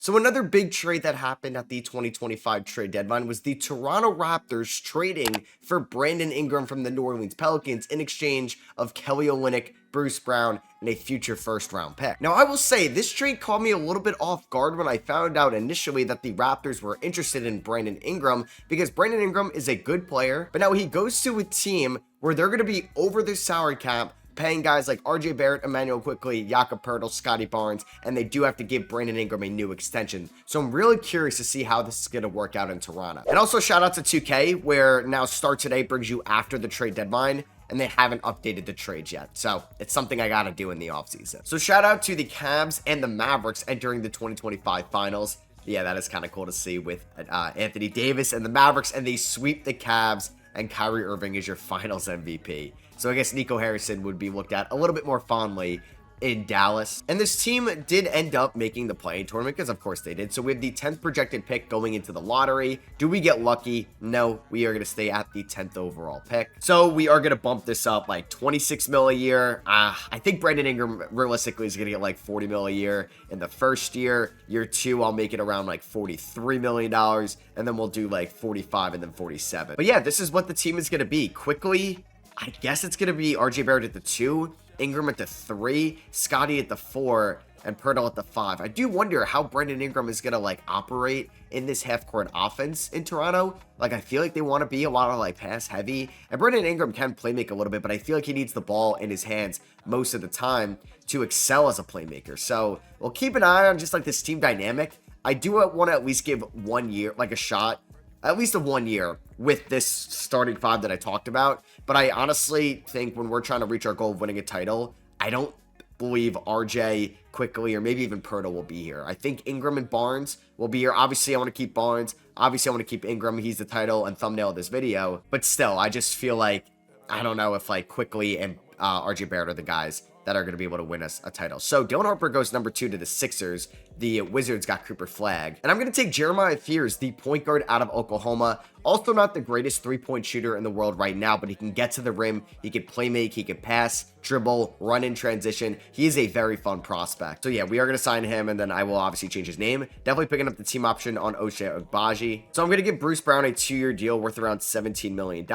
So another big trade that happened at the 2025 trade deadline was the Toronto Raptors trading for Brandon Ingram from the New Orleans Pelicans in exchange of Kelly Olynyk, Bruce Brown, and a future first-round pick. Now, I will say, this trade caught me a little bit off guard when I found out initially that the Raptors were interested in Brandon Ingram, because Brandon Ingram is a good player, but now he goes to a team where they're going to be over their salary cap, paying guys like RJ Barrett, Emmanuel Quickly, Jakob Poeltl, Scotty Barnes, and they do have to give Brandon Ingram a new extension. So I'm really curious to see how this is going to work out in Toronto. And also shout out to 2K, where now Start Today brings you after the trade deadline, and they haven't updated the trades yet. So it's something I got to do in the offseason. So shout out to the Cavs and the Mavericks entering the 2025 finals. Yeah, that is kind of cool to see with Anthony Davis and the Mavericks, and they sweep the Cavs, and Kyrie Irving is your finals MVP. So I guess Nico Harrison would be looked at a little bit more fondly in Dallas. And this team did end up making the play-in tournament, because of course they did. So we have the 10th projected pick going into the lottery. Do we get lucky? No, we are going to stay at the 10th overall pick. So we are going to bump this up like 26 mil a year. I think Brandon Ingram realistically is going to get like 40 mil a year in the first year. Year two, I'll make it around like $43 million. And then we'll do like 45 and then 47. But yeah, this is what the team is going to be. Quickly, I guess it's going to be RJ Barrett at the 2, Ingram at the 3, Scotty at the 4, and Poeltl at the 5. I do wonder how Brandon Ingram is going to like operate in this half-court offense in Toronto. Like, I feel like they want to be a lot of like pass heavy, and Brandon Ingram can play make a little bit, but I feel like he needs the ball in his hands most of the time to excel as a playmaker. So we'll keep an eye on just like this team dynamic. I do want to at least give 1 year, like a shot, at least of 1 year with this starting five that I talked about. But I honestly think when we're trying to reach our goal of winning a title, I don't believe RJ, Quickly, or maybe even Poeltl will be here. I think Ingram and Barnes will be here. Obviously, I want to keep Barnes. Obviously, I want to keep Ingram. He's the title and thumbnail of this video. But still, I just feel like, I don't know if like Quickly and RJ Barrett are the guys that are going to be able to win us a title. So Dylan Harper goes number 2 to the Sixers. The Wizards got Cooper Flagg. And I'm going to take Jeremiah Fears, the point guard out of Oklahoma. Also not the greatest three-point shooter in the world right now, but he can get to the rim. He can play make. He can pass, dribble, run in transition. He is a very fun prospect. So yeah, we are going to sign him, and then I will obviously change his name. Definitely picking up the team option on Ochai Agbaji. So I'm going to give Bruce Brown a 2-year deal worth around $17 million.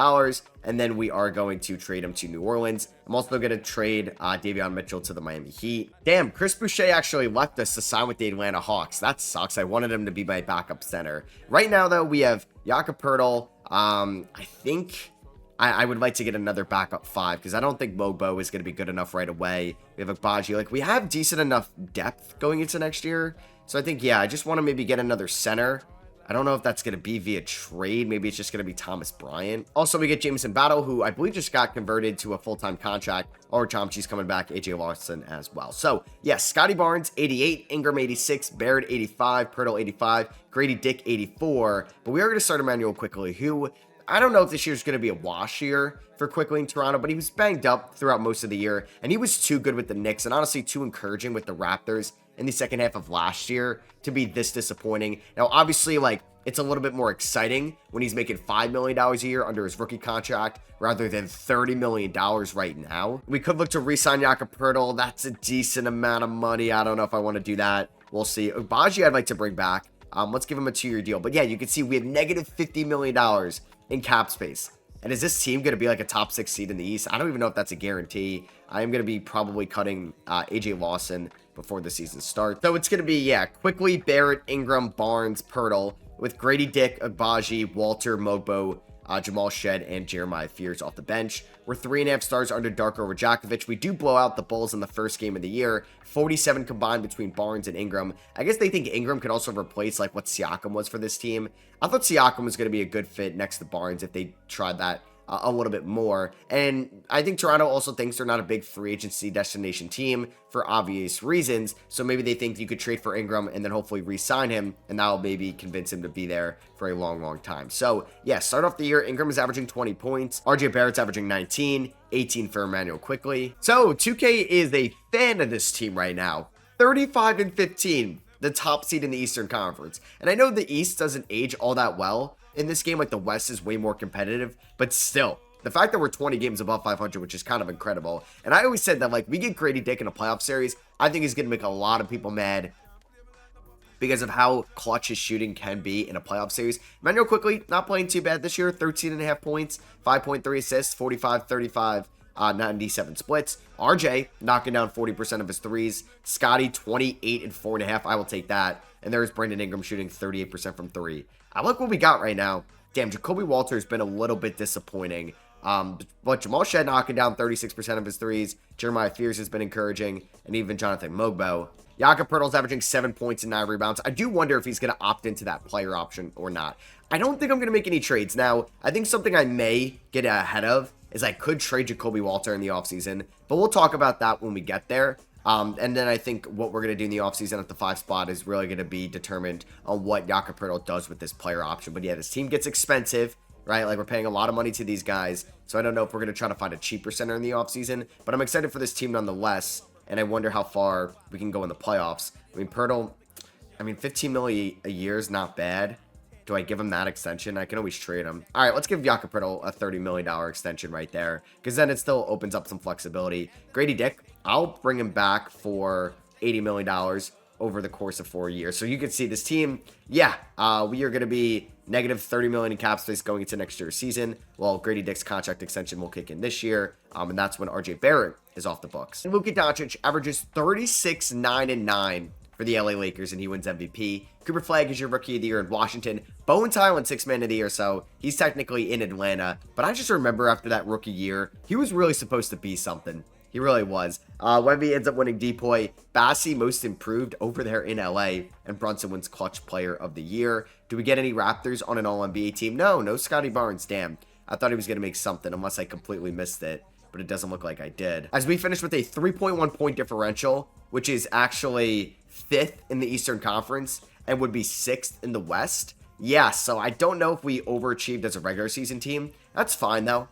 And then we are going to trade him to New Orleans. I'm also going to trade Davion Mitchell to the Miami Heat. Damn, Chris Boucher actually left us to sign with the Atlanta Hawks. That sucks. I wanted him to be my backup center. Right now, though, we have Jakob Poeltl. I think I would like to get another backup 5, because I don't think Mogbo is going to be good enough right away. We have Agbaji. Like, we have decent enough depth going into next year. So I think, yeah, I just want to maybe get another center. I don't know if that's going to be via trade. Maybe it's just going to be Thomas Bryant. Also, we get Jameson Battle, who I believe just got converted to a full-time contract. Or Chomchi's coming back, AJ Lawson as well. So, yes, Scotty Barnes, 88, Ingram, 86, Barrett, 85, Poeltl, 85, Grady Dick, 84. But we are going to start Emmanuel Quickly, who I don't know if this year is going to be a wash year for Quickly in Toronto, but he was banged up throughout most of the year. And he was too good with the Knicks, and honestly too encouraging with the Raptors in the second half of last year to be this disappointing. Now, obviously, like, it's a little bit more exciting when he's making $5 million a year under his rookie contract rather than $30 million right now. We could look to re-sign Jakob Poeltl. That's a decent amount of money. I don't know if I want to do that. We'll see. Agbaji, I'd like to bring back. Let's give him a 2-year deal. But yeah, you can see we have negative $50 million in cap space. And is this team going to be like a top 6 seed in the East? I don't even know if that's a guarantee. I am going to be probably cutting AJ Lawson before the season starts. So it's going to be, yeah, Quickly, Barrett, Ingram, Barnes, Poeltl, with Grady Dick, Agbaji, Walter, Mogbo, Jamal Shed, and Jeremiah Fears off the bench. We're 3.5 stars under Darko Rajakovic. We do blow out the Bulls in the first game of the year. 47 combined between Barnes and Ingram. I guess they think Ingram could also replace like what Siakam was for this team. I thought Siakam was going to be a good fit next to Barnes if they tried that a little bit more. And I think Toronto also thinks they're not a big free agency destination team for obvious reasons. So maybe they think you could trade for Ingram and then hopefully re-sign him, and that'll maybe convince him to be there for a long, long time. So yeah, start off the year, Ingram is averaging 20 points. RJ Barrett's averaging 19, 18 for Emmanuel Quickly. So 2K is a fan of this team right now. 35 and 15, the top seed in the Eastern Conference. And I know the East doesn't age all that well in this game, like the West is way more competitive, but still, the fact that we're 20 games above 500, which is kind of incredible. And I always said that, like, we get Grady Dick in a playoff series, I think he's going to make a lot of people mad. because of how clutch his shooting can be in a playoff series. Emmanuel quickly, not playing too bad this year, 13.5 points, 5.3 assists, 45, 35, 97 splits. RJ knocking down 40% of his threes. Scotty 28 and 4.5. I will take that. And there's Brandon Ingram shooting 38% from three. I like what we got right now. Damn, Jacoby Walter has been a little bit disappointing. But Jamal Shed knocking down 36% of his threes. Jeremiah Fears has been encouraging. And even Jonathan Mogbo. Jakob Poeltl's averaging 7 points and 9 rebounds. I do wonder if he's going to opt into that player option or not. I don't think I'm going to make any trades. Now, I think something I may get ahead of is I could trade Jacoby Walter in the offseason. But we'll talk about that when we get there. And then I think what we're going to do in the offseason at the 5 spot is really going to be determined on what Jakob Poeltl does with this player option. But yeah, this team gets expensive, right? Like, we're paying a lot of money to these guys. So I don't know if we're going to try to find a cheaper center in the offseason. But I'm excited for this team nonetheless. And I wonder how far we can go in the playoffs. I mean, Poeltl, 15 million a year is not bad. Do I give him that extension? I can always trade him. All right, let's give Jakob Poeltl a $30 million extension right there, because then it still opens up some flexibility. Grady Dick, I'll bring him back for $80 million over the course of 4 years. So you can see this team, yeah, we are going to be negative $30 million in cap space going into next year's season. Well, Grady Dick's contract extension will kick in this year, and that's when RJ Barrett is off the books. And Luka Doncic averages 36, 9, and 9 for the LA Lakers, and he wins MVP. Cooper Flagg is your Rookie of the Year in Washington. Bones Highland, 6th Man of the Year, so he's technically in Atlanta. But I just remember after that rookie year, he was really supposed to be something. He really was. Wemby ends up winning Depoy. Bassie, Most Improved over there in LA. And Brunson wins Clutch Player of the Year. Do we get any Raptors on an All-NBA team? No Scotty Barnes. Damn. I thought he was going to make something unless I completely missed it. But it doesn't look like I did. As we finish with a 3.1 point differential, which is actually 5th in the Eastern Conference and would be 6th in the West. Yeah, so I don't know if we overachieved as a regular season team. That's fine though.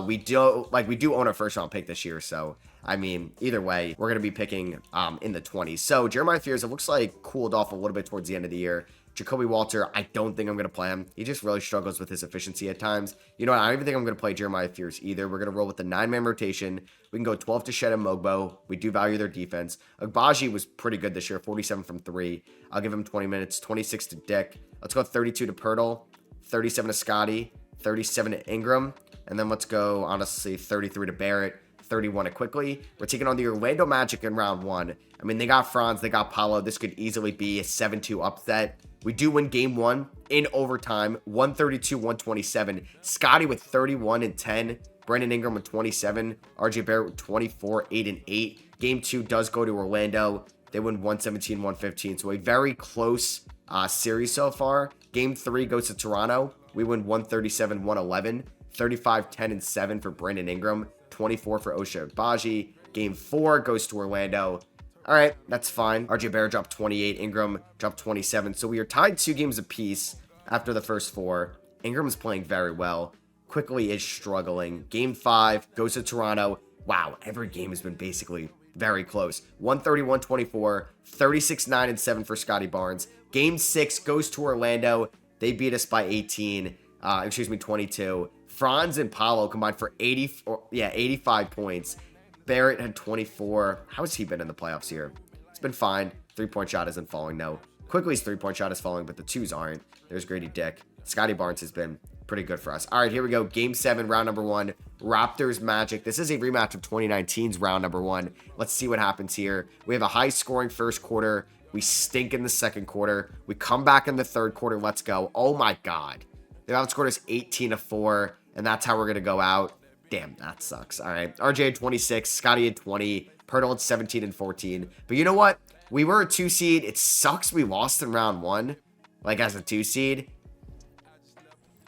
We do own a 1st round pick this year, so I mean, either way, we're going to be picking in the 20s. So Jeremiah Fears, it looks like cooled off a little bit towards the end of the year. Jacoby Walter, I don't think I'm going to play him. He just really struggles with his efficiency at times. You know what? I don't even think I'm going to play Jeremiah Fears either. We're going to roll with the 9-man rotation. We can go 12 to Shed and Mogbo. We do value their defense. Agbaji was pretty good this year, 47 from 3. I'll give him 20 minutes, 26 to Dick. Let's go 32 to Poeltl, 37 to Scotty, 37 to Ingram, and then let's go, honestly, 33 to Barrett, 31 to Quickly. We're taking on the Orlando Magic in round 1. I mean, they got Franz, they got Paolo. This could easily be a 7-2 upset. We do win game 1 in overtime, 132-127. Scotty with 31 and 10. Brandon Ingram with 27. RJ Barrett with 24, 8 and 8. Game 2 does go to Orlando. They win 117-115. So a very close series so far. Game 3 goes to Toronto. We win 137-111. 35, 10, and 7 for Brandon Ingram. 24 for Osha Agbaji. Game 4 goes to Orlando. All right, that's fine. RJ Barrett dropped 28. Ingram dropped 27. So we are tied 2 games apiece after the first 4. Ingram is playing very well. Quickly is struggling. Game 5 goes to Toronto. Wow, every game has been basically very close. 131-24, 36-9 and 7 for Scotty Barnes. Game 6 goes to Orlando. They beat us by 22. Franz and Paolo combined for 85 points. Barrett had 24. How has he been in the playoffs here? It's been fine. 3-point shot isn't falling, no. Quickly's 3-point shot is falling, but the 2s aren't. There's Grady Dick. Scotty Barnes has been pretty good for us. All right, here we go. Game 7, round number 1. Raptors Magic. This is a rematch of 2019's round number 1. Let's see what happens here. We have a high-scoring first quarter. We stink in the second quarter. We come back in the third quarter. Let's go. Oh, my God. They outscored us 18-4, and that's how we're going to go out. Damn, that sucks. All right. RJ had 26. Scotty had 20. Poeltl had 17 and 14. But you know what? We were a 2 seed. It sucks we lost in round 1, like as a 2 seed.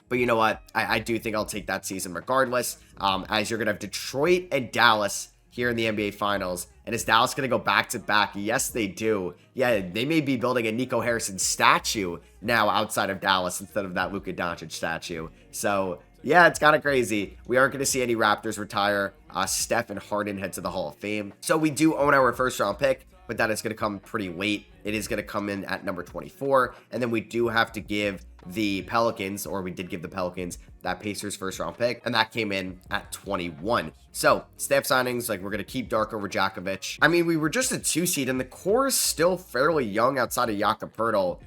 But you know what? I do think I'll take that season regardless. As you're going to have Detroit and Dallas here in the NBA Finals. And is Dallas going to go back-to-back? Yes, they do. Yeah, they may be building a Nico Harrison statue now outside of Dallas instead of that Luka Doncic statue. So, yeah, it's kind of crazy. We aren't going to see any Raptors retire. Steph and Harden head to the Hall of Fame. So we do own our first-round pick, but that is going to come pretty late. It is going to come in at number 24. And then we do have to give the Pelicans, or we did give the Pelicans that Pacers first round pick, and that came in at 21. So staff signings, like, we're going to keep Dark over Djakovic. I mean, we were just a 2 seed, and the core is still fairly young outside of Jakob Poeltl.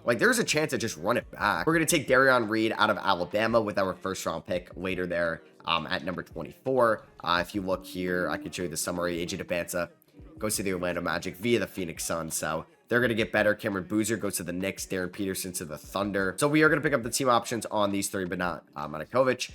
Like, there's a chance to just run it back. We're going to take Darion Reed out of Alabama with our first round pick later there at number 24. If you look here, I can show you the summary. AJ Debanza goes to the Orlando Magic via the Phoenix Suns. So they're going to get better. Cameron Boozer goes to the Knicks. Darren Peterson to the Thunder. So we are going to pick up the team options on these 3, but not Matakovic.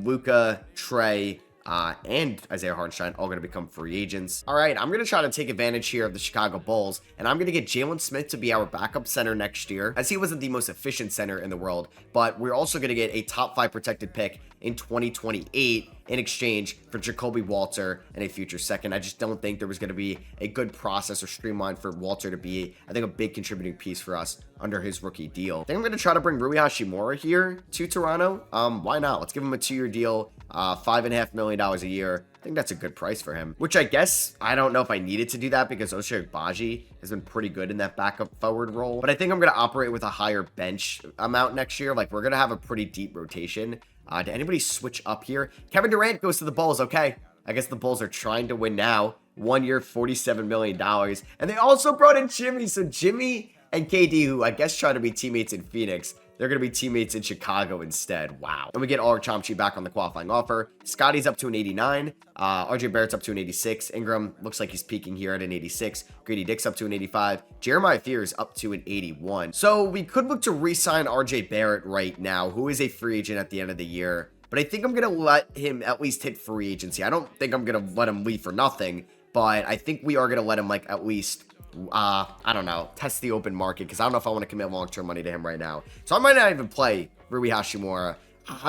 Luka, Trey, and Isaiah Hartenstein all going to become free agents. All right, I'm going to try to take advantage here of the Chicago Bulls, and I'm going to get Jalen Smith to be our backup center next year, as he wasn't the most efficient center in the world, but we're also going to get a top 5 protected pick in 2028 in exchange for Jacoby Walter and a future second. I just don't think there was going to be a good process or streamline for Walter to be, I think, a big contributing piece for us under his rookie deal. I think I'm going to try to bring Rui Hachimura here to Toronto. Why not? Let's give him a 2-year deal, $5.5 million a year. I think that's a good price for him, which I guess I don't know if I needed to do that because Ochai Agbaji has been pretty good in that backup forward role. But I think I'm going to operate with a higher bench amount next year. Like, we're going to have a pretty deep rotation. Did anybody switch up here? Kevin Durant goes to the Bulls. Okay, I guess the Bulls are trying to win now. 1 year, $47 million. And they also brought in Jimmy. So Jimmy and KD, who I guess try to be teammates in Phoenix, they're going to be teammates in Chicago instead. Wow. And we get Ulrich Chomchi back on the qualifying offer. Scotty's up to an 89. RJ Barrett's up to an 86. Ingram looks like he's peaking here at an 86. Grady Dick's up to an 85. Jeremiah Fears up to an 81. So we could look to re-sign RJ Barrett right now, who is a free agent at the end of the year. But I think I'm going to let him at least hit free agency. I don't think I'm going to let him leave for nothing, but I think we are going to let him, like, at least I don't know, test the open market, because I don't know if I want to commit long-term money to him right now. So I might not even play Rui Hachimura.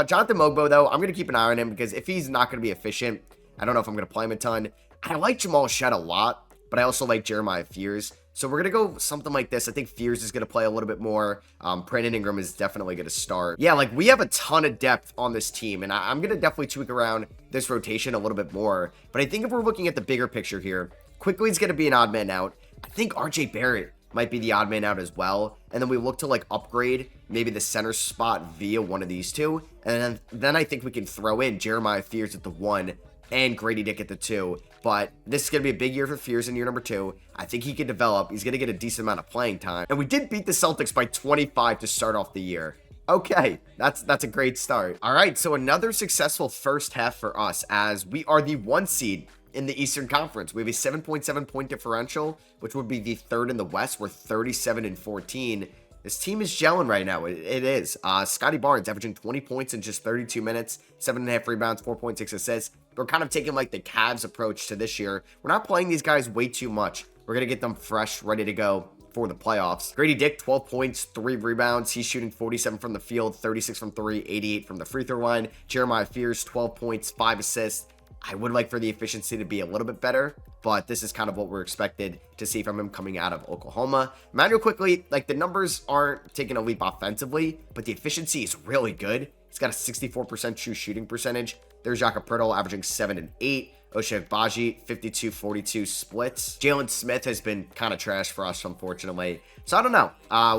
Jonathan Mogbo, though, I'm going to keep an eye on him, because if he's not going to be efficient, I don't know if I'm going to play him a ton. I like Jamal Shed a lot, but I also like Jeremiah Fears. So we're going to go something like this. I think Fears is going to play a little bit more. Brandon Ingram is definitely going to start. Yeah, like, we have a ton of depth on this team, and I'm going to definitely tweak around this rotation a little bit more. But I think if we're looking at the bigger picture here, Quickly's going to be an odd man out. I think RJ Barrett might be the odd man out as well. And then we look to, like, upgrade maybe the center spot via one of these two. And then I think we can throw in Jeremiah Fears at the 1 and Grady Dick at the 2. But this is going to be a big year for Fears in year number 2. I think he can develop. He's going to get a decent amount of playing time. And we did beat the Celtics by 25 to start off the year. Okay, that's a great start. All right, so another successful first half for us, as we are the 1 seed in the Eastern Conference. We have a 7.7 point differential, which would be the 3rd in the West. We're 37-14. This team is gelling right now. It is. Scotty Barnes averaging 20 points in just 32 minutes, 7.5 rebounds, 4.6 assists. We're kind of taking, like, the Cavs approach to this year. We're not playing these guys way too much. We're going to get them fresh, ready to go for the playoffs. Grady Dick, 12 points, 3 rebounds. He's shooting 47 from the field, 36 from 3, 88 from the free throw line. Jeremiah Fears, 12 points, 5 assists. I would like for the efficiency to be a little bit better, but this is kind of what we're expected to see from him coming out of Oklahoma. Manuel Quickly, like, the numbers aren't taking a leap offensively, but the efficiency is really good. He's got a 64% true shooting percentage. There's Jakob Poeltl averaging 7 and 8. Ochai Agbaji, 52-42 splits. Jalen Smith has been kind of trash for us, unfortunately. So I don't know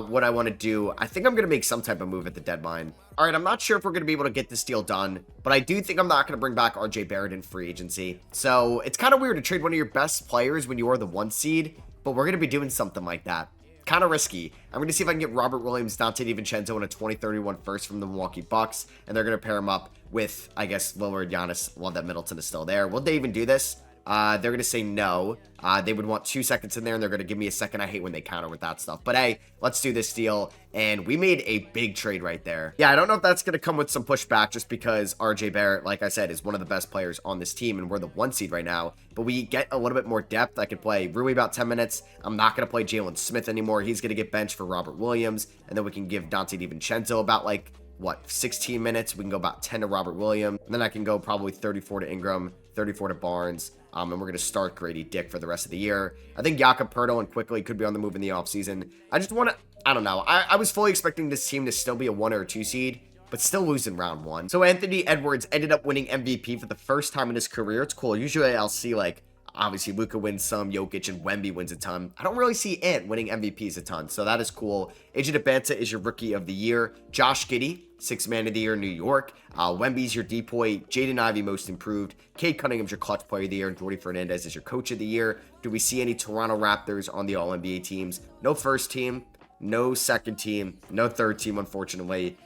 what I want to do. I think I'm going to make some type of move at the deadline. All right, I'm not sure if we're going to be able to get this deal done, but I do think I'm not going to bring back RJ Barrett in free agency. So it's kind of weird to trade one of your best players when you are the 1 seed, but we're going to be doing something like that. Kind of risky. I'm going to see if I can get Robert Williams, Dante DiVincenzo, and a 2031 first from the Milwaukee Bucks, and they're going to pair him up with, I guess, Lillard, Giannis, while that Middleton is still there. Will they even do this? They're going to say no. They would want 2 seconds in there, and they're going to give me a second. I hate when they counter with that stuff. But hey, let's do this deal. And we made a big trade right there. Yeah, I don't know if that's going to come with some pushback, just because RJ Barrett, like I said, is one of the best players on this team, and we're the 1 seed right now. But we get a little bit more depth. I could play Rui about 10 minutes. I'm not going to play Jalen Smith anymore. He's going to get benched for Robert Williams. And then we can give Dante DiVincenzo about, like, what, 16 minutes. We can go about 10 to Robert Williams. And then I can go probably 34 to Ingram, 34 to Barnes. And we're going to start Grady Dick for the rest of the year. I think Jakob Poeltl and Quickly could be on the move in the offseason. I just want to, I don't know. I was fully expecting this team to still be a 1 or a 2 seed, but still losing round 1. So Anthony Edwards ended up winning MVP for the first time in his career. It's cool. Usually I'll see, like, Obviously, Luka wins some, Jokic and Wemby wins a ton. I don't really see Ant winning MVPs a ton, so that is cool. AJ Debanta is your Rookie of the Year. Josh Giddey, Sixth Man of the Year, New York. Wemby's your DPOY. Jaden Ivey, Most Improved. Cade Cunningham's your Clutch Player of the Year. And Jordy Fernandez is your Coach of the Year. Do we see any Toronto Raptors on the All-NBA teams? No first team, no second team, no third team, unfortunately.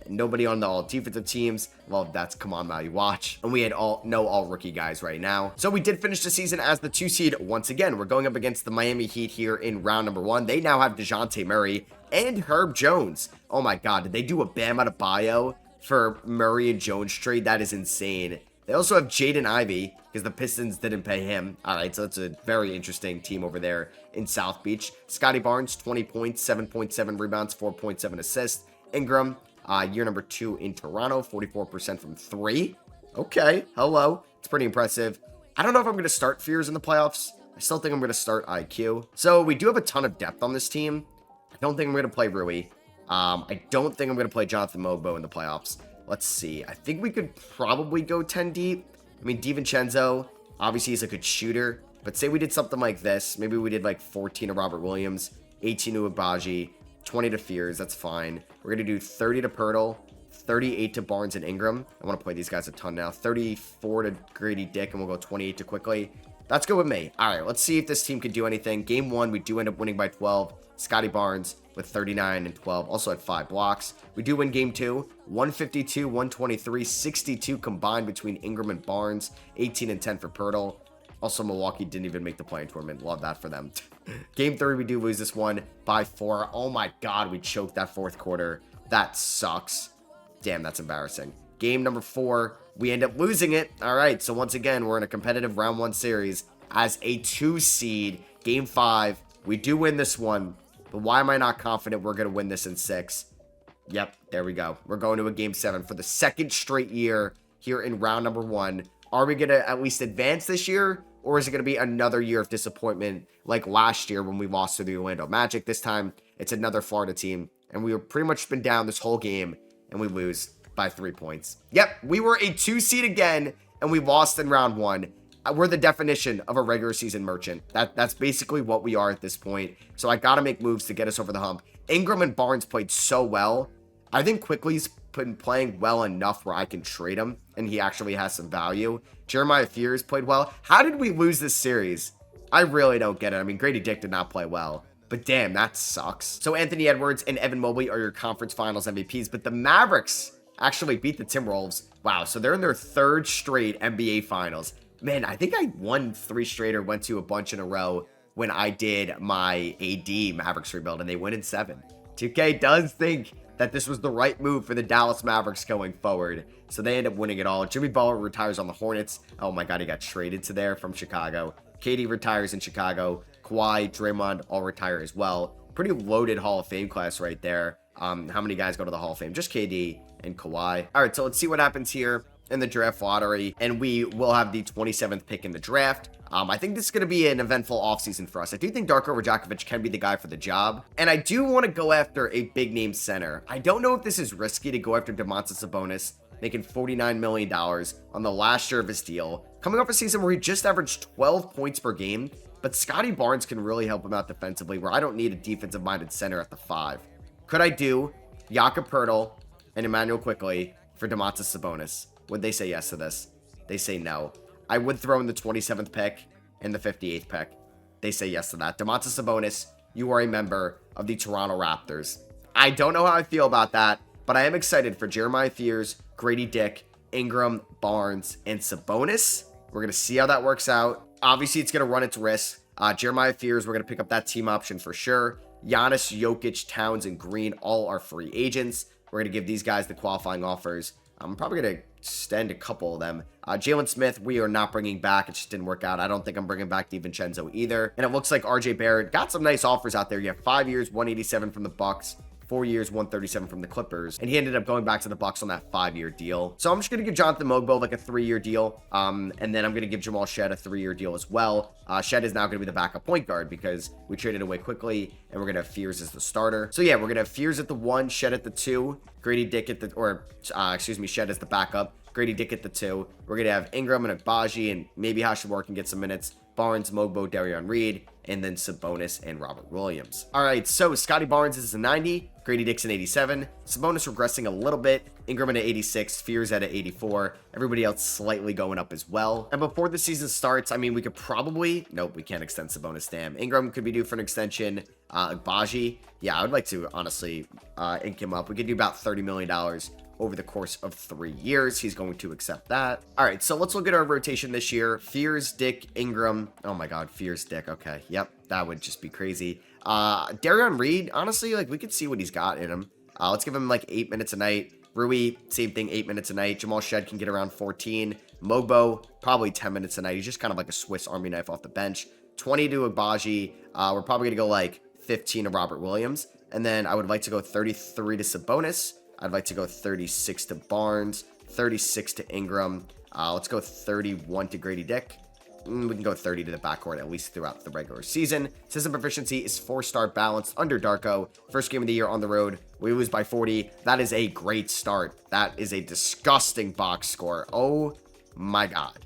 Nobody on the all defensive teams. Well, that's come on, Maui watch. And we had no all rookie guys right now. So we did finish the season as the 2 seed once again. We're going up against the Miami Heat here in round number 1. They now have DeJounte Murray and Herb Jones. Oh my God, did they do a Bam Adebayo for Murray and Jones trade? That is insane. They also have Jaden Ivey because the Pistons didn't pay him. All right, so that's a very interesting team over there in South Beach. Scotty Barnes, 20 points, 7.7 rebounds, 4.7 assists. Ingram, year number 2 in Toronto, 44% from 3. Okay, hello. It's pretty impressive. I don't know if I'm going to start Fears in the playoffs. I still think I'm going to start IQ. So we do have a ton of depth on this team. I don't think I'm going to play Rui. I don't think I'm going to play Jonathan Mogbo in the playoffs. Let's see. I think we could probably go 10 deep. I mean, DiVincenzo, obviously he's a good shooter. But say we did something like this. Maybe we did like 14 to Robert Williams, 18 to Agbaji, 20 to Fears. That's fine. We're going to do 30 to Pirtle, 38 to Barnes and Ingram. I want to play these guys a ton now. 34 to Grady Dick, and we'll go 28 to Quickly. That's good with me. All right, let's see if this team can do anything. Game 1, we do end up winning by 12. Scotty Barnes with 39 and 12, also had 5 blocks. We do win game 2, 152, 123, 62 combined between Ingram and Barnes, 18 and 10 for Pirtle. Also, Milwaukee didn't even make the play-in tournament. Love that for them. Game 3, we do lose this one by 4. Oh my God, we choked that fourth quarter. That sucks. Damn, that's embarrassing. Game number 4, we end up losing it. All right, so once again, we're in a competitive round 1 series as a 2 seed. Game 5, we do win this one. But why am I not confident we're going to win this in 6? Yep, there we go. We're going to a game 7 for the second straight year here in round number 1. Are we going to at least advance this year? Or is it going to be another year of disappointment like last year when we lost to the Orlando Magic? This time, it's another Florida team. And we were pretty much been down this whole game. And we lose by 3 points. Yep, we were a 2 seed again. And we lost in round 1. We're the definition of a regular season merchant. That's basically what we are at this point. So I got to make moves to get us over the hump. Ingram and Barnes played so well. I think Quickly's been playing well enough where I can trade him, and he actually has some value. Jeremiah Fears played well. How did we lose this series? I really don't get it. I mean, Grady Dick did not play well, but damn, that sucks. So Anthony Edwards and Evan Mobley are your conference finals MVPs, but the Mavericks actually beat the Timberwolves. Wow, so they're in their 3rd straight NBA finals. Man, I think I won 3 straight or went to a bunch in a row when I did my AD Mavericks rebuild, and they win in 7. 2K does think that this was the right move for the Dallas Mavericks going forward, so they end up winning it all. Jimmy Butler retires on the Hornets. Oh my God, he got traded to there from Chicago. KD retires in Chicago. Kawhi, Draymond all retire as well. Pretty loaded Hall of Fame class right there. How many guys go to the Hall of Fame? Just KD and Kawhi. All right, so let's see what happens here in the draft lottery, and we will have the 27th pick in the draft. I think this is going to be an eventful offseason for us. I do think Darko Rajakovic can be the guy for the job, and I do want to go after a big-name center. I don't know if this is risky to go after Domantas Sabonis, making $49 million on the last year of his deal, coming off a season where he just averaged 12 points per game, but Scotty Barnes can really help him out defensively, where I don't need a defensive-minded center at the 5. Could I do Jakob Poeltl and Emmanuel Quickly for Domantas Sabonis? Would they say yes to this? They say no. I would throw in the 27th pick and the 58th pick. They say yes to that. Domantas Sabonis, you are a member of the Toronto Raptors. I don't know how I feel about that, but I am excited for Jeremiah Fears, Grady Dick, Ingram, Barnes, and Sabonis. We're going to see how that works out. Obviously, it's going to run its risk. Jeremiah Fears, we're going to pick up that team option for sure. Giannis, Jokic, Towns, and Green all are free agents. We're going to give these guys the qualifying offers. I'm probably going to extend a couple of them. Jalen Smith, we are not bringing back. It just didn't work out. I don't think I'm bringing back DiVincenzo either. And it looks like RJ Barrett got some nice offers out there. You have 5 years, 187 from the Bucks, 4 years, 137 from the Clippers, and he ended up going back to the Bucks on that 5-year deal. So I'm just going to give Jonathan Mogbo like a 3-year deal, and then I'm going to give Jamal Shed a 3-year deal as well. Shed is now going to be the backup point guard because we traded away quickly, and we're going to have Fears as the starter. So yeah, we're going to have Fears at the 1, Shed at the 2, Grady Dick at the, Shed as the backup, Grady Dick at the 2. We're going to have Ingram and Agbaji, and maybe Hashimura can get some minutes. Barnes, Mogbo, Darion Reed, and then Sabonis and Robert Williams. All right, so Scotty Barnes is a 90, Grady Dick's an 87, Sabonis regressing a little bit, Ingram at an 86, Fears at an 84, everybody else slightly going up as well. And before the season starts, I mean, we could probably, nope, we can't extend Sabonis, damn. Ingram could be due for an extension. Agbaji, yeah, I would like to honestly ink him up. We could do about $30 million over the course of 3 years. He's going to accept that. All right, so let's look at our rotation this year. Fears, Dick, Ingram. Oh my God, Fears, Dick. Okay, yep, that would just be crazy. Darion Reed, honestly, like we could see what he's got in him. Let's give him like 8 minutes a night. Rui, same thing, 8 minutes a night. Jamal Shed can get around 14. Mogbo, probably 10 minutes a night. He's just kind of like a Swiss Army knife off the bench. 20 to Agbaji. We're probably going to go like 15 to Robert Williams. And then I would like to go 33 to Sabonis. I'd like to go 36 to Barnes, 36 to Ingram. Let's go 31 to Grady Dick. We can go 30 to the backcourt at least throughout the regular season. System proficiency is 4-star balanced under Darko. First game of the year on the road. We lose by 40. That is a great start. That is a disgusting box score. Oh my God.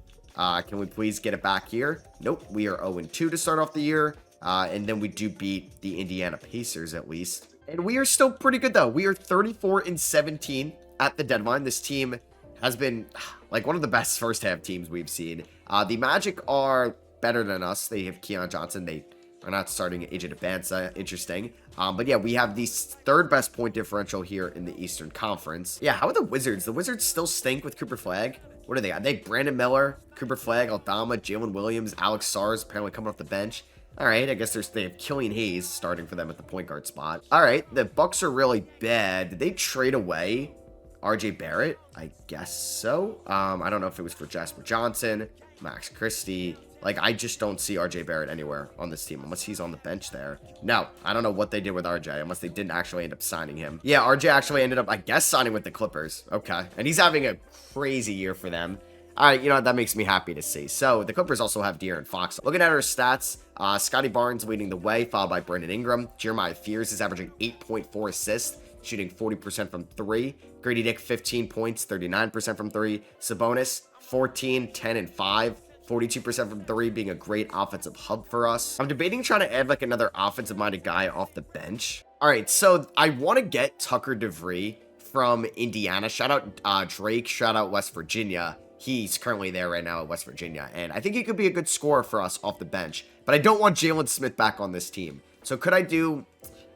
Can we please get it back here? Nope. We are 0-2 to start off the year. And then we do beat the Indiana Pacers at least. And we are still pretty good, though. We are 34-17 at the deadline. This team has been like one of the best first half teams we've seen. The Magic are better than us. They have Keon Johnson. They are not starting Agent Abanza. Interesting. But yeah, we have the 3rd best point differential here in the Eastern Conference. Yeah, how are the Wizards? The Wizards still stink with Cooper Flagg. What do they got? They have Brandon Miller, Cooper Flagg, Aldama, Jalen Williams, Alex Sars apparently coming off the bench. All right, I guess they have Killian Hayes starting for them at the point guard spot. All right, the Bucks are really bad. Did they trade away RJ Barrett? I guess so. I don't know if it was for Jasper Johnson, Max Christie. Like, I just don't see RJ Barrett anywhere on this team unless he's on the bench there. No, I don't know what they did with RJ unless they didn't actually end up signing him. Yeah, RJ actually ended up, I guess, signing with the Clippers. Okay, and he's having a crazy year for them. All right, you know what? That makes me happy to see. So the Clippers also have De'Aaron Fox. Looking at our stats, Scotty Barnes leading the way, followed by Brandon Ingram. Jeremiah Fears is averaging 8.4 assists, shooting 40% from 3. Grady Dick, 15 points, 39% from 3. Sabonis, 14, 10, and 5. 42% from 3, being a great offensive hub for us. I'm debating trying to add like another offensive-minded guy off the bench. All right, so I want to get Tucker DeVree from Indiana. Shout out Drake, shout out West Virginia. He's currently there right now at West Virginia, and I think he could be a good scorer for us off the bench. But I don't want Jalen Smith back on this team. So could I do...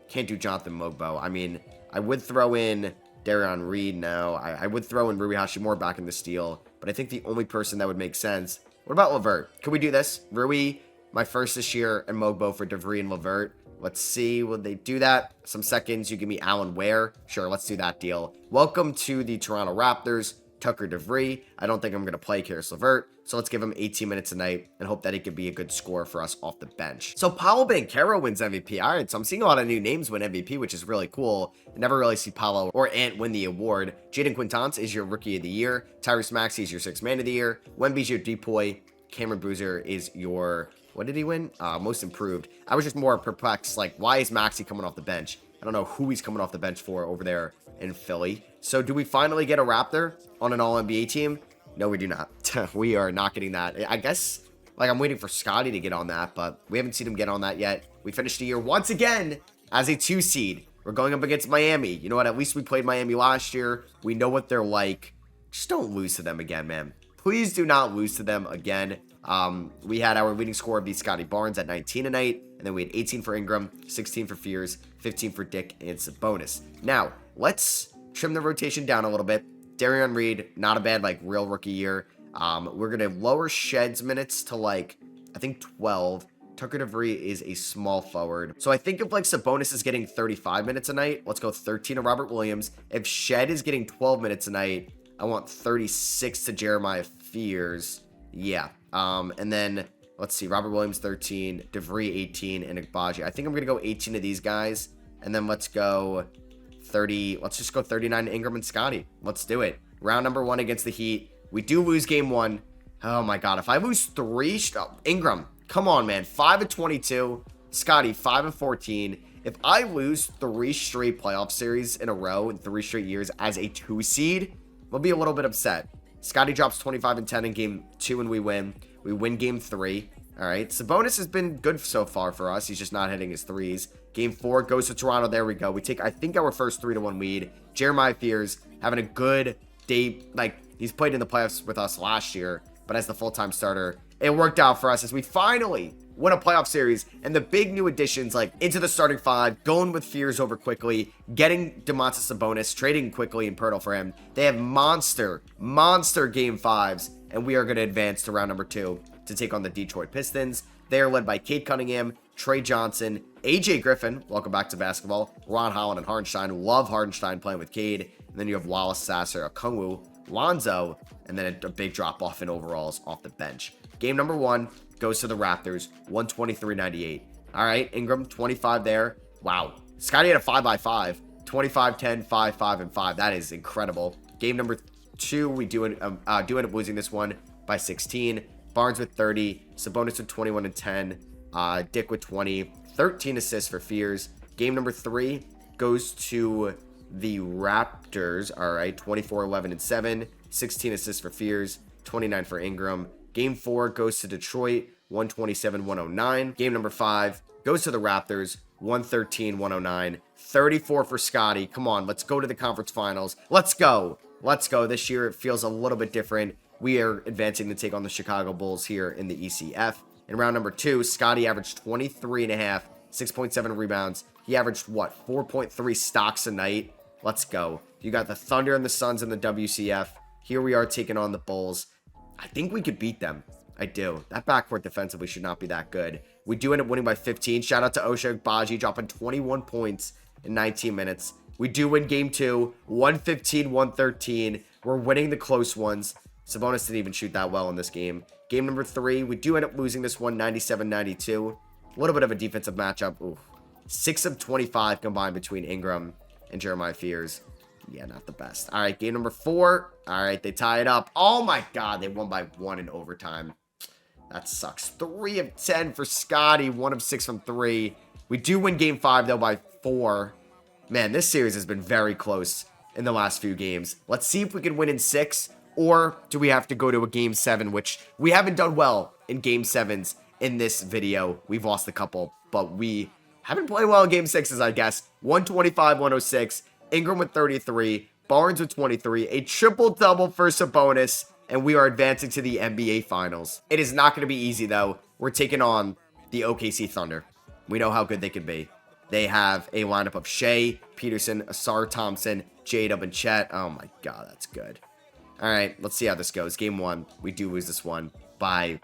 Can't do Jonathan Mogbo. I mean, I would throw in Darion Reed now. I would throw in Rui Hashimura back in the steal. But I think the only person that would make sense... What about LeVert? Could we do this? Rui, my first this year, and Mogbo for DeVree and LeVert. Let's see. Will they do that? Some seconds. You give me Allen Ware. Sure, let's do that deal. Welcome to the Toronto Raptors. Tucker DeVree. I don't think I'm going to play Karis LeVert, so let's give him 18 minutes a night and hope that he could be a good scorer for us off the bench. So Paolo Banchero wins MVP. All right, so I'm seeing a lot of new names win MVP, which is really cool. I never really see Paolo or Ant win the award. Jaden Quintance is your Rookie of the Year. Tyrese Maxey is your 6th Man of the Year. Wemby's your Depoy. Cameron Boozer is your... What did he win? Most Improved. I was just more perplexed, like, why is Maxey coming off the bench? I don't know who he's coming off the bench for over there in Philly. So do we finally get a Raptor on an All-NBA team? No, we do not. We are not getting that. I guess, like, I'm waiting for Scotty to get on that, but we haven't seen him get on that yet. We finished the year once again as a 2 seed. We're going up against Miami. You know what? At least we played Miami last year. We know what they're like. Just don't lose to them again, man. Please do not lose to them again. We had our leading scorer be Scotty Barnes at 19 a night, and then we had 18 for Ingram, 16 for Fears, 15 for Dick, and Sabonis. Now, let's trim the rotation down a little bit. Darion Reed, not a bad, like, real rookie year. We're going to lower Shed's minutes to, like, I think 12. Tucker DeVree is a small forward. So I think if, like, Sabonis is getting 35 minutes a night, let's go 13 to Robert Williams. If Shed is getting 12 minutes a night, I want 36 to Jeremiah Fears. Yeah. And then, let's see, Robert Williams 13, DeVree 18, and Agbaji. I think I'm going to go 18 to these guys. And then let's go 30. Let's just go 39 to Ingram and Scotty. Let's do it. Round number 1 against the Heat. We do lose game 1. Oh my God. If I lose 3, Ingram, come on, man. 5 of 22. Scotty, 5 of 14. If I lose 3 straight playoff series in a row in 3 straight years as a 2 seed, we'll be a little bit upset. Scotty drops 25 and 10 in game 2 and we win. We win game 3. All right. Sabonis has been good so far for us. He's just not hitting his threes. Game 4 goes to Toronto. There we go. We take, I think, our first 3-1 lead. Jeremiah Fears having a good day. Like, he's played in the playoffs with us last year, but as the full-time starter, it worked out for us as we finally win a playoff series. And the big new additions, like into the starting 5, going with Fears over quickly, getting Domantas Sabonis, trading quickly and Pirtle for him. They have monster game 5s, and we are going to advance to round number 2 to take on the Detroit Pistons. They are led by Cade Cunningham, Trey Johnson, AJ Griffin, welcome back to basketball, Ron Holland and Hardenstein. Love Hardenstein playing with Cade. And then you have Wallace, Sasser, Okongwu, Lonzo, and then a big drop off in overalls off the bench. Game number 1 goes to the Raptors, 123-98. All right, Ingram, 25 there. Wow. Scotty had a 5x5, 25, 10, 5, 5, and 5. That is incredible. Game number 2, we do end up losing this one by 16. Barnes with 30, Sabonis with 21 and 10, Dick with 20, 13 assists for Fears. Game number 3 goes to the Raptors. All right, 24, 11, and 7, 16 assists for Fears, 29 for Ingram. Game 4 goes to Detroit, 127-109. Game number 5 goes to the Raptors, 113-109, 34 for Scotty. Come on, let's go to the conference finals. Let's go. Let's go. This year, it feels a little bit different. We are advancing to take on the Chicago Bulls here in the ECF. In round number 2, Scotty averaged 23.5, 6.7 rebounds. He averaged, what, 4.3 stocks a night? Let's go. You got the Thunder and the Suns in the WCF. Here we are taking on the Bulls. I think we could beat them. I do. That backcourt defensively should not be that good. We do end up winning by 15. Shout out to Osha Agbaji dropping 21 points in 19 minutes. We do win game 2, 115-113. We're winning the close ones. Sabonis didn't even shoot that well in this game. Game number 3, we do end up losing this one, 97-92. A little bit of a defensive matchup. Ooh. 6 of 25 combined between Ingram and Jeremiah Fears. Yeah, not the best. All right, game number 4. All right, they tie it up. Oh my God, they won by 1 in overtime. That sucks. 3 of 10 for Scotty, 1 of 6 from 3. We do win game 5, though, by 4. Man, this series has been very close in the last few games. Let's see if we can win in 6. Or do we have to go to a game 7, which we haven't done well in game 7s in this video. We've lost a couple, but we haven't played well in game 6s, I guess. 125-106, Ingram with 33, Barnes with 23, a triple-double for Sabonis, and we are advancing to the NBA Finals. It is not going to be easy, though. We're taking on the OKC Thunder. We know how good they can be. They have a lineup of Shea, Peterson, Asar Thompson, J-Dub, and Chet. Oh my God, that's good. All right, let's see how this goes. Game 1, we do lose this one by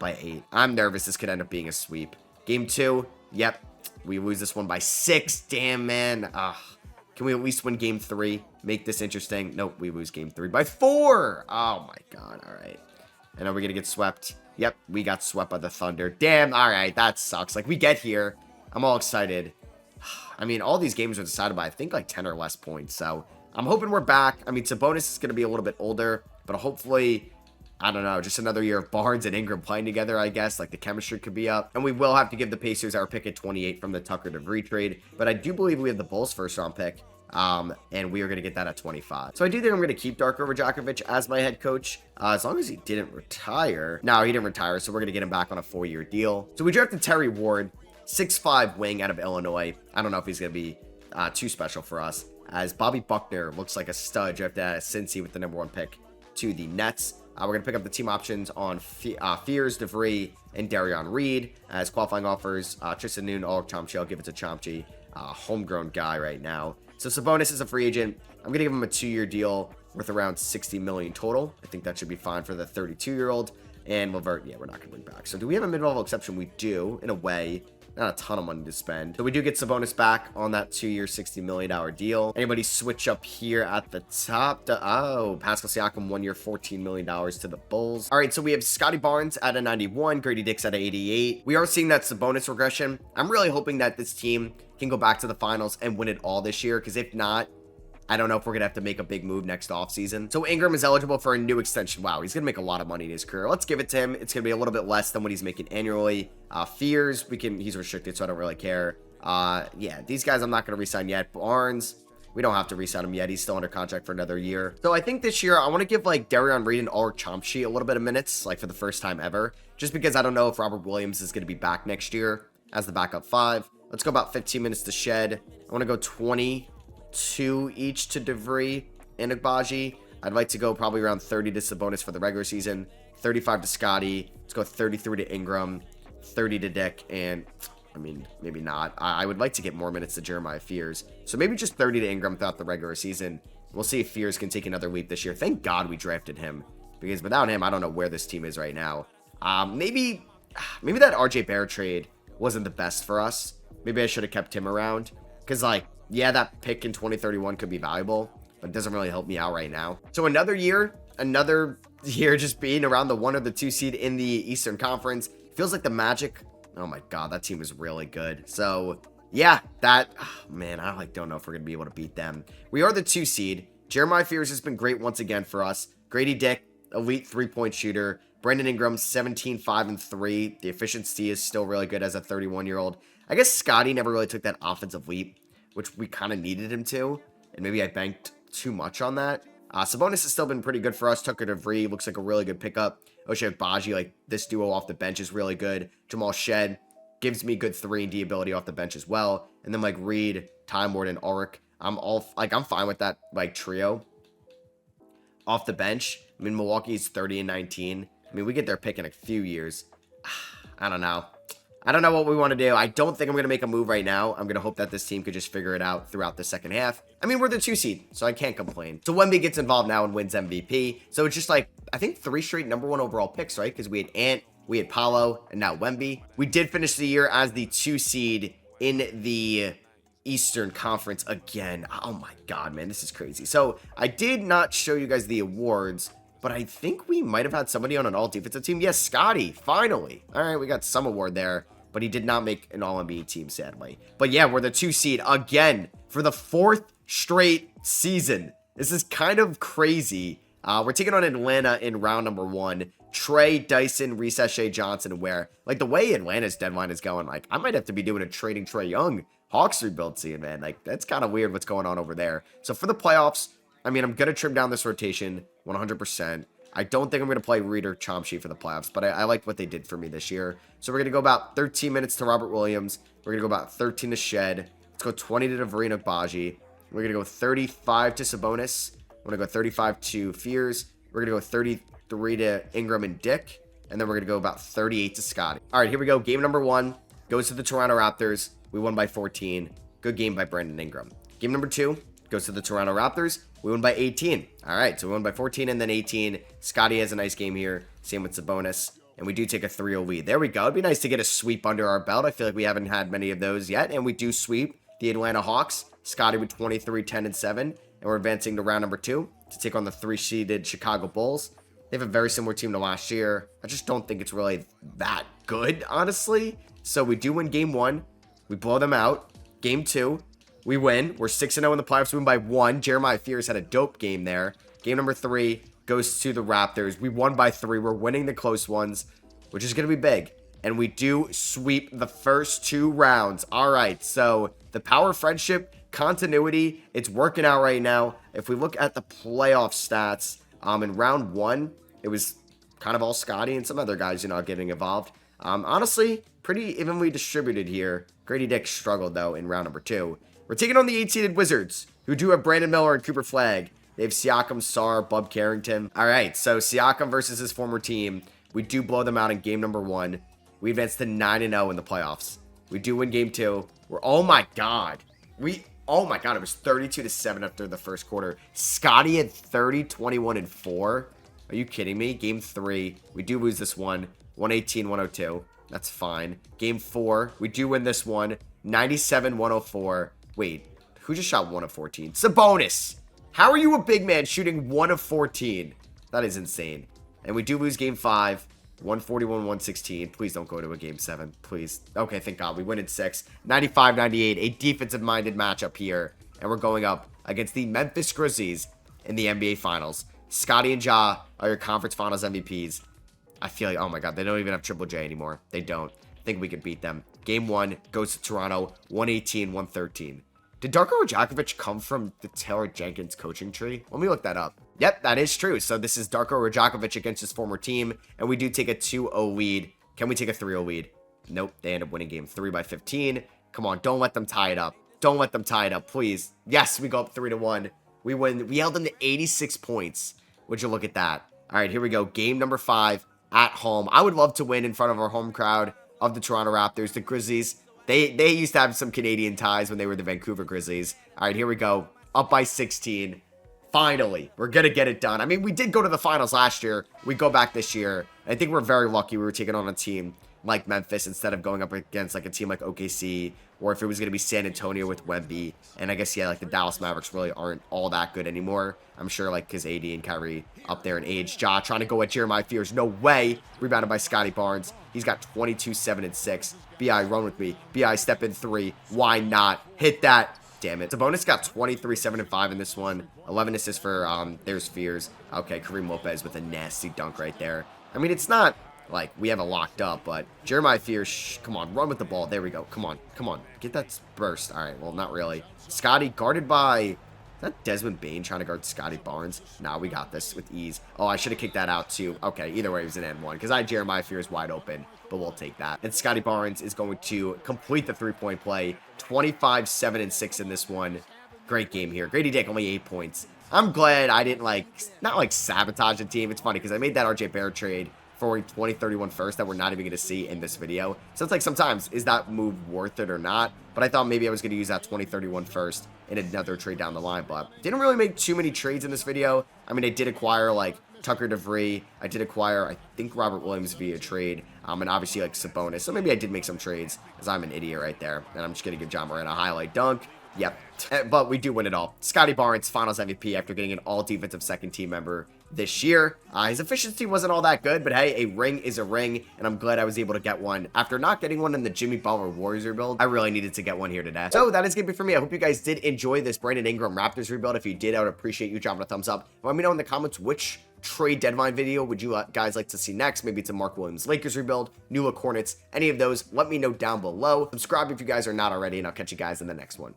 8. I'm nervous this could end up being a sweep. Game 2, yep, we lose this one by 6. Damn, man. Can we at least win game 3? Make this interesting. Nope, we lose game 3 by 4. Oh, my God. All right. And are we going to get swept? Yep, we got swept by the Thunder. Damn, all right, that sucks. Like, we get here. I'm all excited. I mean, all these games are decided by, I think, like 10 or less points, so I'm hoping we're back. I mean, Sabonis is going to be a little bit older, but hopefully, I don't know, just another year of Barnes and Ingram playing together, I guess. Like, the chemistry could be up. And we will have to give the Pacers our pick at 28 from the Tucker DeVree trade. But I do believe we have the Bulls' first-round pick, and we are going to get that at 25. So I do think I'm going to keep Darko Rajakovic as my head coach, as long as he didn't retire. No, he didn't retire, so we're going to get him back on a 4-year deal. So we drafted Terry Ward, 6'5" wing out of Illinois. I don't know if he's going to be too special for us, as Bobby Buckner looks like a stud drafted out of Cincy with the number 1 pick to the Nets. We're going to pick up the team options on Fears, DeVree, and Darion Reed as qualifying offers. Tristan Noon, Ulrich Chomchi. I'll give it to Chomchi, homegrown guy right now. So Sabonis is a free agent. I'm going to give him a 2-year deal worth around $60 million total. I think that should be fine for the 32-year-old. And Levert, yeah, we're not going to bring back. So do we have a mid-level exception? We do, in a way. not a ton of money to spend. So we do get Sabonis back on that 2-year, $60 million deal. Anybody switch up here at the top? Oh, Pascal Siakam, 1 year, $14 million to the Bulls. All right, so we have Scotty Barnes at a 91, Grady Dick's at a 88. We are seeing that Sabonis regression. I'm really hoping that this team can go back to the finals and win it all this year, because if not, I don't know if we're going to have to make a big move next offseason. So Ingram is eligible for a new extension. Wow, he's going to make a lot of money in his career. Let's give it to him. It's going to be a little bit less than what he's making annually. Fears, he's restricted, so I don't really care. Yeah, these guys I'm not going to re-sign yet. Barnes, we don't have to re-sign him yet. He's still under contract for another year. So I think this year I want to give like Darion Reed and Ulrich Chomsky a little bit of minutes, like for the first time ever, just because I don't know if Robert Williams is going to be back next year as the backup 5. Let's go about 15 minutes to Shed. I want to go 22 each to DeVry and Agbaji. I'd like to go probably around 30 to Sabonis for the regular season, 35 to Scotty. Let's go 33 to Ingram, 30 to Dick, and I mean, maybe not. I would like to get more minutes to Jeremiah Fears. So maybe just 30 to Ingram throughout the regular season. We'll see if Fears can take another leap this year. Thank God we drafted him, because without him, I don't know where this team is right now. Maybe that RJ Barrett trade wasn't the best for us. Maybe I should have kept him around, because like, yeah, that pick in 2031 could be valuable, but it doesn't really help me out right now. So another year just being around the 1 or the 2 seed in the Eastern Conference. Feels like the Magic, oh my God, that team is really good. So yeah, man, I don't know if we're going to be able to beat them. We are the 2 seed. Jeremiah Fears has been great once again for us. Grady Dick, elite 3-point shooter. Brandon Ingram, 17, 5, and 3. The efficiency is still really good as a 31-year-old. I guess Scotty never really took that offensive leap, which we kind of needed him to, and maybe I banked too much on that. Sabonis has still been pretty good for us. Tucker DeVry looks like a really good pickup. Ochai Agbaji, like this duo off the bench is really good. Jamal Shed gives me good 3-and-D ability off the bench as well. And then like Reed, Time Lord, and Ulrich, I'm fine with that like trio off the bench. I mean, Milwaukee's 30 and 19. I mean, we get their pick in a few years. I don't know. I don't know what we want to do. I don't think I'm going to make a move right now. I'm going to hope that this team could just figure it out throughout the second half. I mean, we're the 2 seed, so I can't complain. So Wemby gets involved now and wins MVP. So it's just like, I think 3 straight #1 overall picks, right? Because we had Ant, we had Paolo, and now Wemby. We did finish the year as the 2 seed in the Eastern Conference again. Oh my God, man, this is crazy. So I did not show you guys the awards, but I think we might have had somebody on an all-defensive team. Yes, Scotty, finally. All right, we got some award there, but he did not make an all-NBA team, sadly. But yeah, we're the 2 seed again for the 4th straight season. This is kind of crazy. We're taking on Atlanta in round number 1. Trey, Dyson, Reese, Shea, Johnson, and Ware. Like, the way Atlanta's deadline is going, like, I might have to be doing a trading Trey Young Hawks rebuild scene, man. Like, that's kind of weird what's going on over there. So for the playoffs, I mean, I'm going to trim down this rotation 100%. I don't think I'm going to play Reed or Chomsky for the playoffs, but I like what they did for me this year. So we're going to go about 13 minutes to Robert Williams. We're going to go about 13 to Shed. Let's go 20 to DeVry and Agbaji. We're going to go 35 to Sabonis. We're going to go 35 to Fears. We're going to go 33 to Ingram and Dick. And then we're going to go about 38 to Scotty. All right, here we go. Game number 1 goes to the Toronto Raptors. We won by 14. Good game by Brandon Ingram. Game number 2 goes to the Toronto Raptors. We won by 18. All right, so we won by 14 and then 18. Scotty has a nice game here. Same with Sabonis. And we do take a 3-0 lead. There we go. It'd be nice to get a sweep under our belt. I feel like we haven't had many of those yet. And we do sweep the Atlanta Hawks. Scotty with 23, 10, and 7. And we're advancing to round number 2 to take on the 3-seeded Chicago Bulls. They have a very similar team to last year. I just don't think it's really that good, honestly. So we do win game 1. We blow them out. Game 2. We win. We're 6-0 in the playoffs. We win by 1. Jeremiah Fears had a dope game there. Game number 3 goes to the Raptors. We won by 3. We're winning the close ones, which is going to be big. And we do sweep the first 2 rounds. All right, so the power friendship continuity, it's working out right now. If we look at the playoff stats, in round 1, it was kind of all Scotty and some other guys, getting involved. Honestly, pretty evenly distributed here. Grady Dick struggled, though, in round number 2. We're taking on the 8-seeded Wizards, who do have Brandon Miller and Cooper Flagg. They have Siakam, Sarr, Bub Carrington. All right, so Siakam versus his former team. We do blow them out in game number 1. We advance to 9-0 in the playoffs. We do win game 2. Oh my God, it was 32-7 after the first quarter. Scotty had 30, 21, and 4. Are you kidding me? Game 3, we do lose this one, 118-102. That's fine. Game 4, we do win this one. 97-104. Wait, who just shot 1 of 14? Sabonis! How are you a big man shooting 1 of 14? That is insane. And we do lose game 5. 141-116. Please don't go to a game 7. Please. Okay, thank God. We win in 6. 95-98. A defensive-minded matchup here. And we're going up against the Memphis Grizzlies in the NBA Finals. Scotty and Ja are your conference finals MVPs. I feel like, oh my God, they don't even have Triple J anymore. They don't. I think we could beat them. Game 1 goes to Toronto, 118-113. Did Darko Rajakovic come from the Taylor Jenkins coaching tree? Let me look that up. Yep, that is true. So this is Darko Rajakovic against his former team, and we do take a 2-0 lead. Can we take a 3-0 lead? Nope, they end up winning game 3 by 15. Come on, don't let them tie it up. Don't let them tie it up, please. Yes, we go up 3-1. We win. We held them to 86 points. Would you look at that? All right, here we go. Game number 5 at home. I would love to win in front of our home crowd of the Toronto Raptors. The Grizzlies, they used to have some Canadian ties when they were the Vancouver Grizzlies. All right, here we go. Up by 16. Finally, we're going to get it done. I mean, we did go to the finals last year. We go back this year. I think we're very lucky we were taking on a team like Memphis instead of going up against like a team like OKC, or if it was going to be San Antonio with Wemby. And I guess, yeah, like the Dallas Mavericks really aren't all that good anymore. I'm sure like because AD and Kyrie up there in age. Ja trying to go at Jeremiah Fears. No way. Rebounded by Scotty Barnes. He's got 22, 7, and 6. BI, run with me. BI, step in 3. Why not? Hit that. Damn it. Sabonis got 23, 7, and 5 in this one. 11 assists for, there's Fears. Okay, Kareem Lopez with a nasty dunk right there. I mean, it's not like we have it locked up, but Jeremiah Fears, come on, run with the ball. There we go. Come on, come on. Get that burst. All right, well, not really. Scotty guarded by, is that Desmond Bane trying to guard Scotty Barnes? Nah, we got this with ease. Oh, I should have kicked that out too. Okay, either way, it was an N1 because I had Jeremiah Fears wide open, but we'll take that. And Scotty Barnes is going to complete the three-point play. 25, 7, and 6 in this one. Great game here. Grady Dick, only 8 points. I'm glad I didn't not sabotage the team. It's funny because I made that RJ Barrett trade for a 2031 first that we're not even going to see in this video. So it's like sometimes, is that move worth it or not? But I thought maybe I was going to use that 2031 first in another trade down the line. But didn't really make too many trades in this video. I mean, I did acquire like Tucker DeVree. I did acquire, I think, Robert Williams via trade. And obviously like Sabonis. So maybe I did make some trades because I'm an idiot right there. And I'm just going to give John Moran a highlight dunk. Yep. But we do win it all. Scotty Barnes, finals MVP after getting an all-defensive second team member this year. His efficiency wasn't all that good, but hey, a ring is a ring, and I'm glad I was able to get one. After not getting one in the Jimmy Butler Warriors rebuild, I really needed to get one here today. So that is going to be for me. I hope you guys did enjoy this Brandon Ingram Raptors rebuild. If you did, I would appreciate you dropping a thumbs up. Let me know in the comments which trade deadline video would you guys like to see next. Maybe it's a Mark Williams Lakers rebuild, New Look Hornets, any of those. Let me know down below. Subscribe if you guys are not already, and I'll catch you guys in the next one.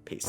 Peace.